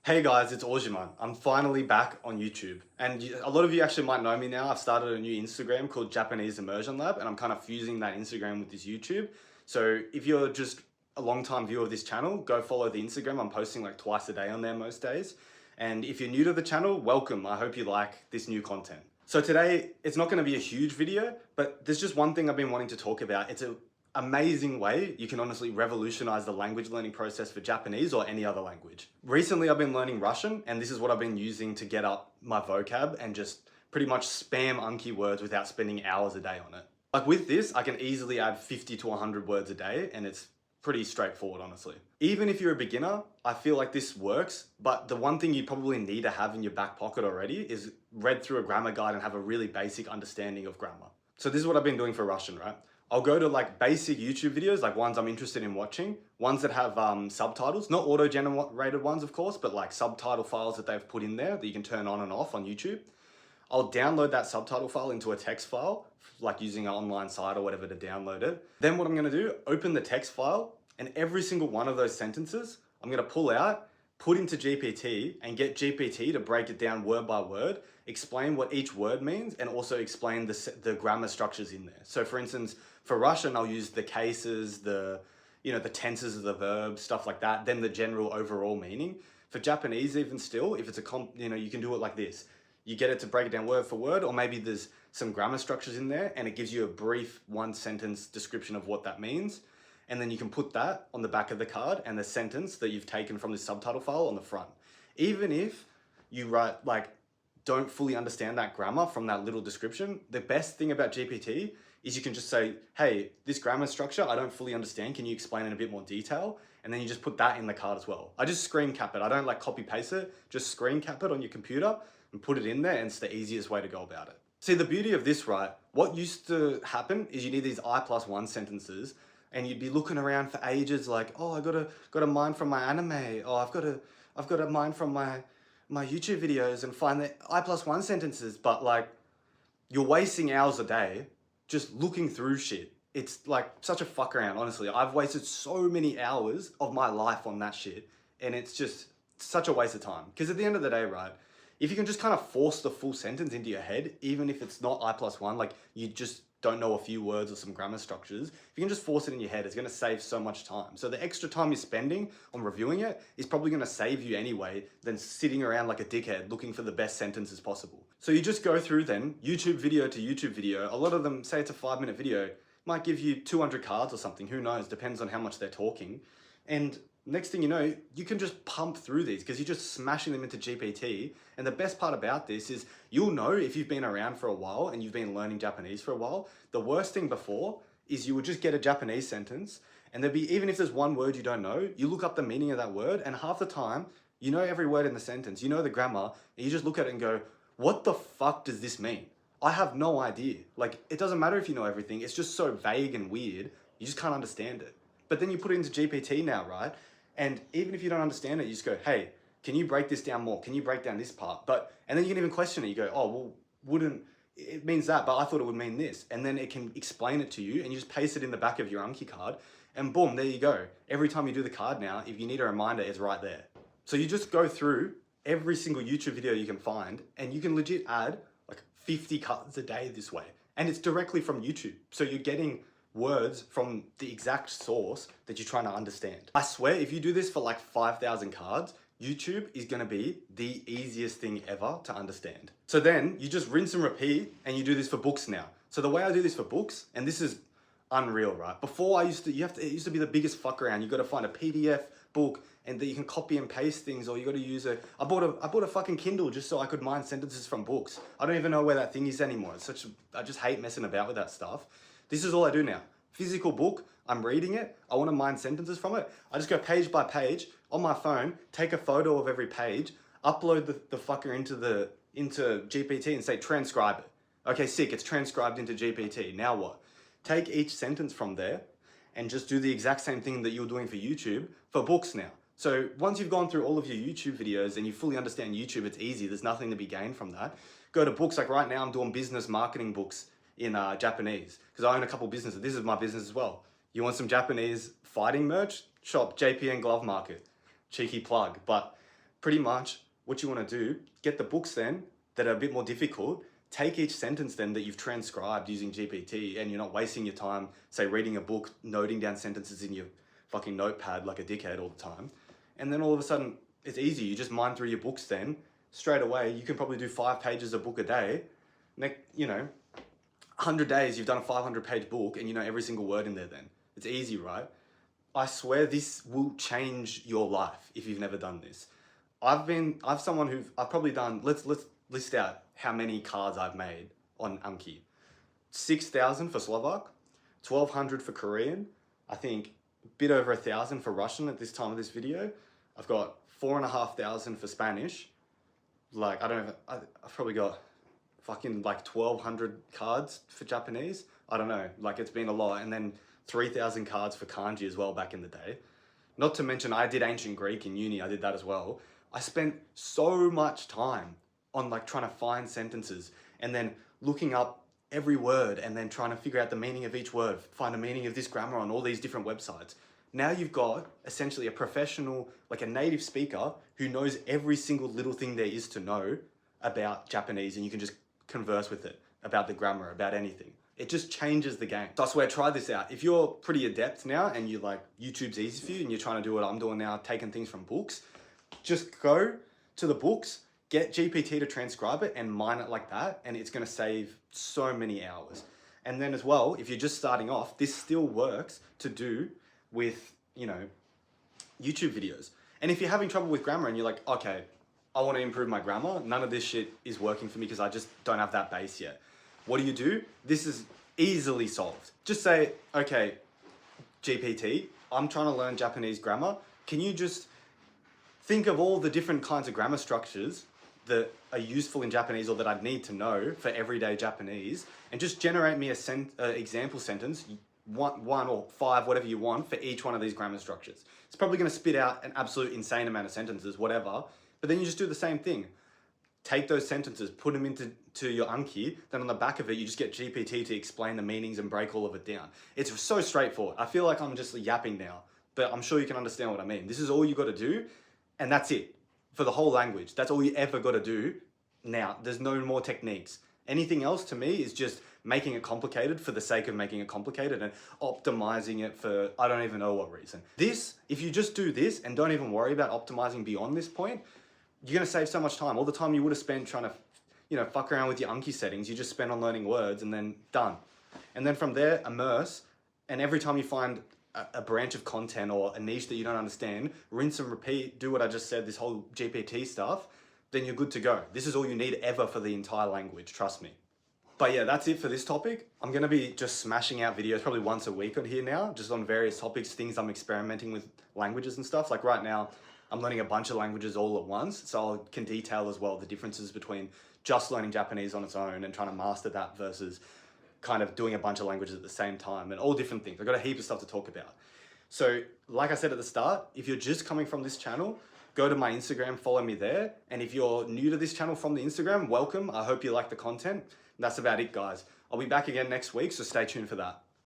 Hey guys, it's Ojiman. I'm finally back on YouTube. And a lot of you actually might know me now. I've started a new Instagram called Japanese Immersion Lab, and I'm kind of fusing that Instagram with this YouTube. So if you're just a long-time viewer of this channel, go follow the Instagram. I'm posting like twice a day on there most days. And if you're new to the channel, welcome. I hope you like this new content. So today, it's not going to be a huge video, but there's just one thing I've been wanting to talk about. It's an amazing way you can honestly revolutionize the language learning process for Japanese or any other language. Recently, I've been learning Russian, and this is what I've been using to get up my vocab and just pretty much spam Anki words without spending hours a day on it. Like with this, I can easily add 50 to 100 words a day, and it's pretty straightforward, honestly. Even if you're a beginner, I feel like this works, but the one thing you probably need to have in your back pocket already is read through a grammar guide and have a really basic understanding of grammar. So this is what I've been doing for Russian, right? I'll go to like basic YouTube videos, like ones I'm interested in watching, ones that have subtitles, not auto-generated ones, of course, but like subtitle files that they've put in there that you can turn on and off on YouTube. I'll download that subtitle file into a text file, like using an online site or whatever to download it. Then what I'm gonna do, open the text file, and every single one of those sentences, I'm gonna pull out, put into GPT, and get GPT to break it down word by word, explain what each word means, and also explain the grammar structures in there. So for instance, for Russian, I'll use the cases, the tenses of the verbs, stuff like that, then the general overall meaning. For Japanese, even still, if it's you can do it like this. You get it to break it down word for word, or maybe there's some grammar structures in there and it gives you a brief one sentence description of what that means. And then you can put that on the back of the card and the sentence that you've taken from the subtitle file on the front. Even if you don't fully understand that grammar from that little description, the best thing about GPT is you can just say, hey, this grammar structure, I don't fully understand. Can you explain in a bit more detail? And then you just put that in the card as well. I just screen cap it. I don't like copy paste it, just screen cap it on your computer and put it in there, and it's the easiest way to go about it. See, the beauty of this, right? What used to happen is you need these I+1 sentences, and you'd be looking around for ages like, oh, I got a mind from my anime, oh, I've got a mind from my YouTube videos, and find the I+1 sentences, but like you're wasting hours a day just looking through shit. It's like such a fuck around, honestly. I've wasted so many hours of my life on that shit, and it's just such a waste of time. Because at the end of the day, right, if you can just kind of force the full sentence into your head, even if it's not I+1, like you just don't know a few words or some grammar structures, if you can just force it in your head, it's gonna save so much time. So the extra time you're spending on reviewing it is probably gonna save you anyway than sitting around like a dickhead looking for the best sentences possible. So you just go through then, YouTube video to YouTube video. A lot of them, say it's a 5-minute video, might give you 200 cards or something, who knows, depends on how much they're talking. And next thing you know, you can just pump through these because you're just smashing them into GPT. And the best part about this is you'll know if you've been around for a while and you've been learning Japanese for a while. The worst thing before is you would just get a Japanese sentence and there'd be, even if there's one word you don't know, you look up the meaning of that word, and half the time, you know every word in the sentence, you know the grammar, and you just look at it and go, what the fuck does this mean? I have no idea. Like, it doesn't matter if you know everything, it's just so vague and weird, you just can't understand it. But then you put it into GPT now, right? And even if you don't understand it, you just go, hey, can you break this down more? Can you break down this part? And then you can even question it. You go, oh, well, it means that, but I thought it would mean this. And then it can explain it to you, and you just paste it in the back of your Anki card, and boom, there you go. Every time you do the card now, if you need a reminder, it's right there. So you just go through every single YouTube video you can find, and you can legit add like 50 cards a day this way. And it's directly from YouTube. So you're getting words from the exact source that you're trying to understand. I swear, if you do this for like 5,000 cards, YouTube is gonna be the easiest thing ever to understand. So then you just rinse and repeat, and you do this for books now. So the way I do this for books, and this is unreal, right? Before it used to be the biggest fuck around. You got to find a PDF book and that you can copy and paste things, or you got to use I bought a fucking Kindle just so I could mine sentences from books. I don't even know where that thing is anymore. I just hate messing about with that stuff. This is all I do now. Physical book, I'm reading it, I want to mine sentences from it. I just go page by page on my phone, take a photo of every page, upload the fucker into GPT and say transcribe it. Okay, sick, it's transcribed into GPT. Now what? Take each sentence from there and just do the exact same thing that you're doing for YouTube for books now. So once you've gone through all of your YouTube videos and you fully understand YouTube, it's easy, there's nothing to be gained from that. Go to books, like right now I'm doing business marketing books in Japanese, because I own a couple businesses. This is my business as well. You want some Japanese fighting merch? Shop JPN Glove Market. Cheeky plug. But pretty much what you want to do, get the books then that are a bit more difficult, take each sentence then that you've transcribed using GPT, and you're not wasting your time, say, reading a book, noting down sentences in your fucking notepad like a dickhead all the time. And then all of a sudden, it's easy. You just mine through your books then, straight away. You can probably do 5 pages a book a day. 100 days, you've done a 500-page book, and you know every single word in there then. It's easy, right? I swear this will change your life if you've never done this. I've probably done, let's list out how many cards I've made on Anki. 6,000 for Slovak, 1,200 for Korean, I think a bit over 1,000 for Russian at this time of this video. I've got 4,500 for Spanish. Like, I've probably got fucking like 1,200 cards for Japanese. I don't know, like it's been a lot. And then 3,000 cards for kanji as well back in the day. Not to mention I did ancient Greek in uni, I did that as well. I spent so much time on like trying to find sentences and then looking up every word and then trying to figure out the meaning of each word, find the meaning of this grammar on all these different websites. Now you've got essentially a professional, like a native speaker who knows every single little thing there is to know about Japanese, and you can just converse with it about the grammar, about anything. It just changes the game. So I swear, try this out. If you're pretty adept now and you like YouTube's easy for you and you're trying to do what I'm doing now, taking things from books, just go to the books, get GPT to transcribe it and mine it like that, and it's gonna save so many hours. And then as well, if you're just starting off, this still works to do with, YouTube videos. And if you're having trouble with grammar and you're like, okay, I want to improve my grammar, none of this shit is working for me because I just don't have that base yet. What do? This is easily solved. Just say, okay, GPT, I'm trying to learn Japanese grammar. Can you just think of all the different kinds of grammar structures that are useful in Japanese or that I'd need to know for everyday Japanese, and just generate me a example sentence, one or 5, whatever you want, for each one of these grammar structures. It's probably going to spit out an absolute insane amount of sentences, whatever, but then you just do the same thing. Take those sentences, put them into your Anki, then on the back of it, you just get GPT to explain the meanings and break all of it down. It's so straightforward. I feel like I'm just yapping now, but I'm sure you can understand what I mean. This is all you got to do, and that's it. For the whole language, that's all you ever got to do now. There's no more techniques. Anything else to me is just making it complicated for the sake of making it complicated and optimizing it for I don't even know what reason. This, if you just do this and don't even worry about optimizing beyond this point, you're going to save so much time. All the time you would have spent trying to, fuck around with your Anki settings, you just spend on learning words and then done. And then from there, immerse, and every time you find a branch of content or a niche that you don't understand, rinse and repeat, do what I just said, this whole GPT stuff, then you're good to go. This is all you need ever for the entire language, trust me. But yeah, that's it for this topic. I'm gonna be just smashing out videos probably once a week on here now, just on various topics, things I'm experimenting with, languages and stuff. Like right now, I'm learning a bunch of languages all at once, so I can detail as well the differences between just learning Japanese on its own and trying to master that versus kind of doing a bunch of languages at the same time, and all different things. I've got a heap of stuff to talk about. So like I said at the start, if you're just coming from this channel, go to my Instagram, follow me there. And if you're new to this channel from the Instagram, welcome. I hope you like the content. And that's about it, guys. I'll be back again next week, so stay tuned for that.